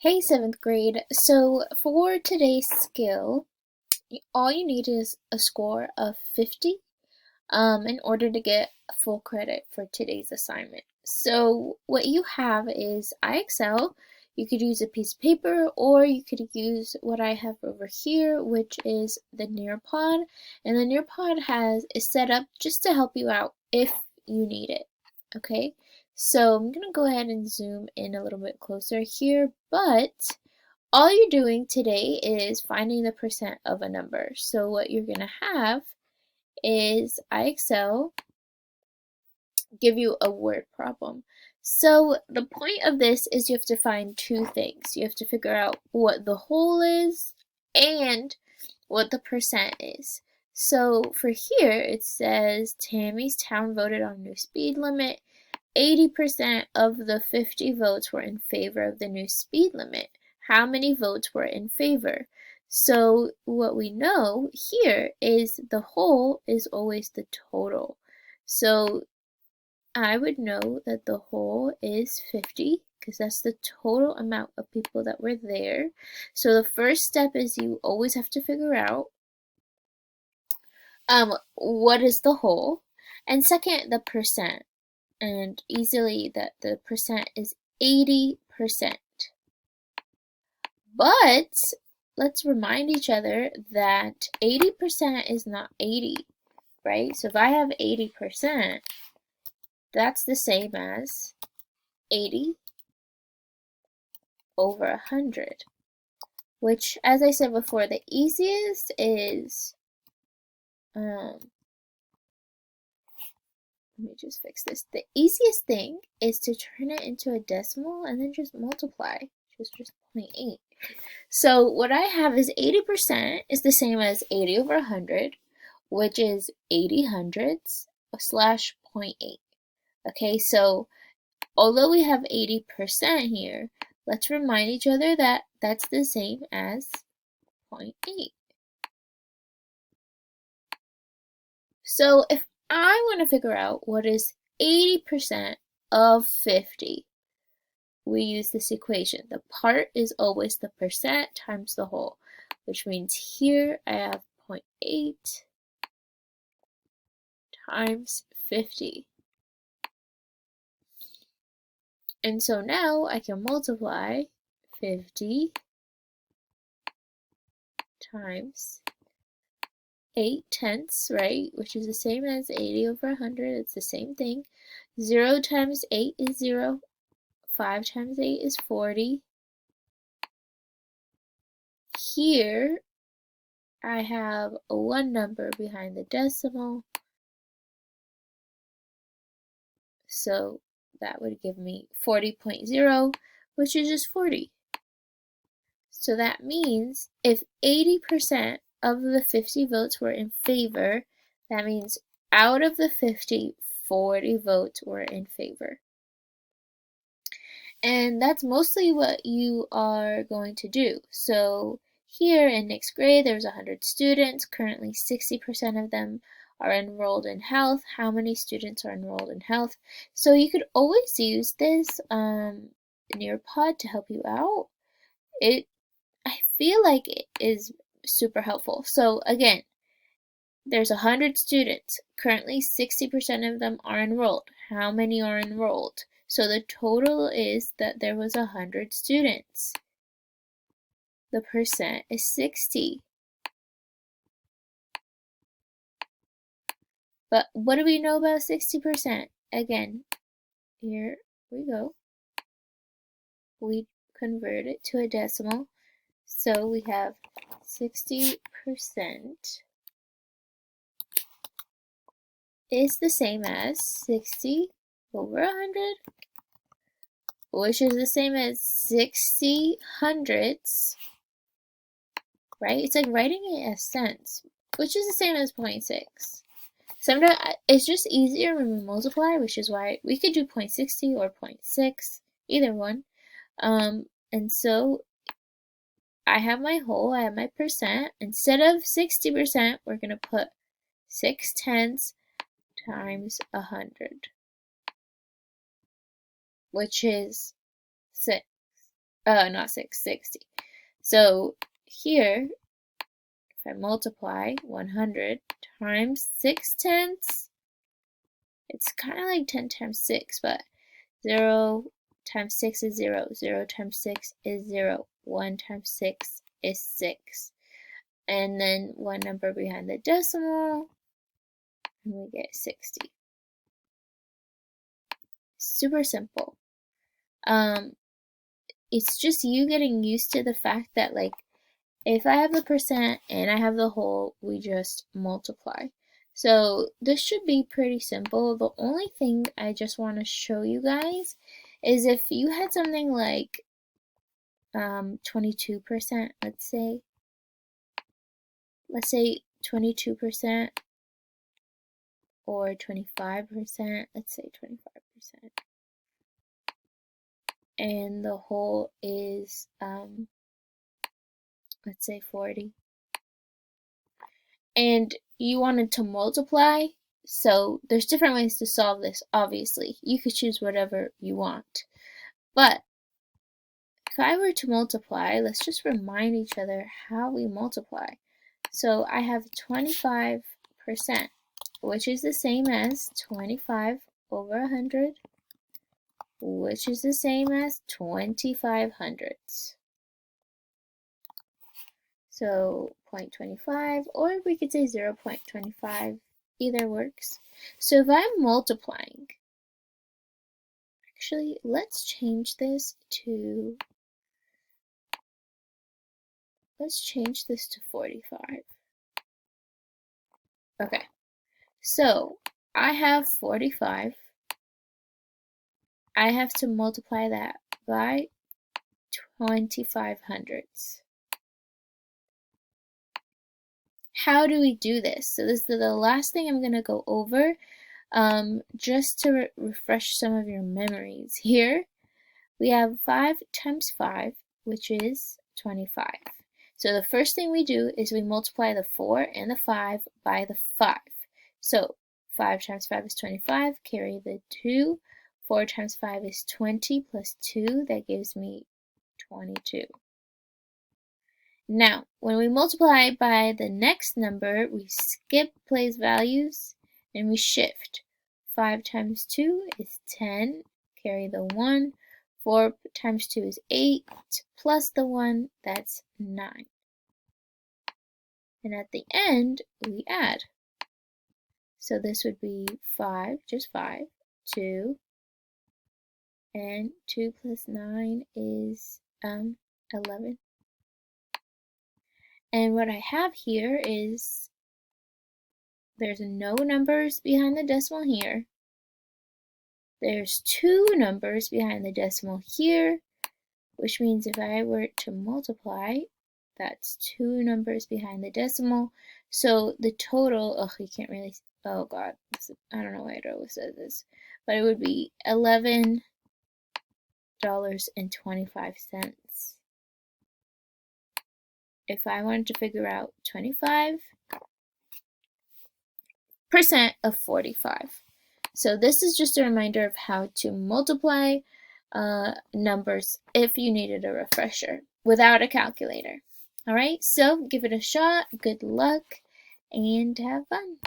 Hey, seventh grade. So for today's skill, all you need is a score of 50 in order to get full credit for today's assignment. So what you have is iExcel. You could use a piece of paper or you could use what I have over here, which is the Nearpod. And the Nearpod is set up just to help you out if you need it. Okay, so I'm gonna go ahead and zoom in a little bit closer here, but all you're doing today is finding the percent of a number. So what you're going to have is iExcel give you a word problem. So the point of this is you have to find two things. You have to figure out what the whole is and what the percent is. So for here it says Tammy's town voted on new speed limit. 80% of the 50 votes were in favor of the new speed limit. How many votes were in favor? So what we know here is the whole is always the total. So I would know that the whole is 50 because that's the total amount of people that were there. So the first step is you always have to figure out what is the whole, and second, the percent. And easily that the percent is 80%. But let's remind each other that 80% is not 80, right? So if I have 80%, that's the same as 80 over 100, which, as I said before, the easiest is, let me just fix this. The easiest thing is to turn it into a decimal and then just multiply, which is just 0.8. So what I have is 80% is the same as 80 over 100, which is 80 hundredths slash 0.8. Okay, so although we have 80% here, let's remind each other that that's the same as 0.8. So if I want to figure out what is 80% of 50, we use this equation. The part is always the percent times the whole, which means here I have 0.8 times 50. And so now I can multiply 50 times 8 tenths, right? Which is the same as 80 over 100. It's the same thing. 0 times 8 is 0. 5 times 8 is 40. Here I have a 1 number behind the decimal. So that would give me 40.0, which is just 40. So that means if 80% of the 50 votes were in favor, that means out of the 50, 40 votes were in favor. And that's mostly what you are going to do. So here in next grade, there's 100 students. Currently, 60% of them are enrolled in health. How many students are enrolled in health? So you could always use this Nearpod to help you out. I feel like it is super helpful. So again, there's 100 students. Currently, 60% of them are enrolled. How many are enrolled? So the total is that there was 100 students. The percent is 60. But what do we know about 60%? Again, here we go. We convert it to a decimal. So we have 60% is the same as 60 over 100, which is the same as 60 hundredths, right? It's like writing it as cents, which is the same as 0.6. Sometimes it's just easier when we multiply, which is why we could do 0.60 or 0.6, either one. And so I have my whole, I have my percent. Instead of 60%, we're going to put 6 tenths times 100, which is 6. not 6, 60. So here, if I multiply 100 times 6/10, it's kind of like 10 times 6, but 0 times 6 is 0, 0 times 6 is 0, 1 times 6 is 6. And then one number behind the decimal, and we get 60. Super simple. It's just you getting used to the fact that, like, if I have the percent and I have the whole, we just multiply. So this should be pretty simple. The only thing I just want to show you guys is if you had something like 22%, let's say 22% or 25%, let's say 25%, and the whole is let's say 40, and you wanted to multiply. So there's different ways to solve this. Obviously you could choose whatever you want, but if I were to multiply, let's just remind each other how we multiply. So I have 25%, which is the same as 25 over 100, which is the same as 25 hundredths. So 0.25, or we could say 0.25, either works. So if I'm multiplying, actually, let's change this to 45. Okay, so I have 45. I have to multiply that by 25 hundredths. How do we do this? So this is the last thing I'm going to go over, just to refresh some of your memories. Here we have 5 times 5, which is 25. So the first thing we do is we multiply the 4 and the 5 by the 5. So 5 times 5 is 25, carry the 2. 4 times 5 is 20 plus 2, that gives me 22. Now, when we multiply by the next number, we skip place values and we shift. 5 times 2 is 10, carry the 1. 4 times 2 is 8, plus the 1, that's 9. And at the end, we add. So this would be 5, just 5, 2, and 2 plus 9 is 11. And what I have here is there's no numbers behind the decimal here. There's 2 numbers behind the decimal here, which means if I were to multiply, that's 2 numbers behind the decimal. So the total, you can't really, oh god, I don't know why it always says this, but it would be $11.25. If I wanted to figure out 25% of 45. So this is just a reminder of how to multiply numbers if you needed a refresher without a calculator. Alright, so give it a shot, good luck, and have fun.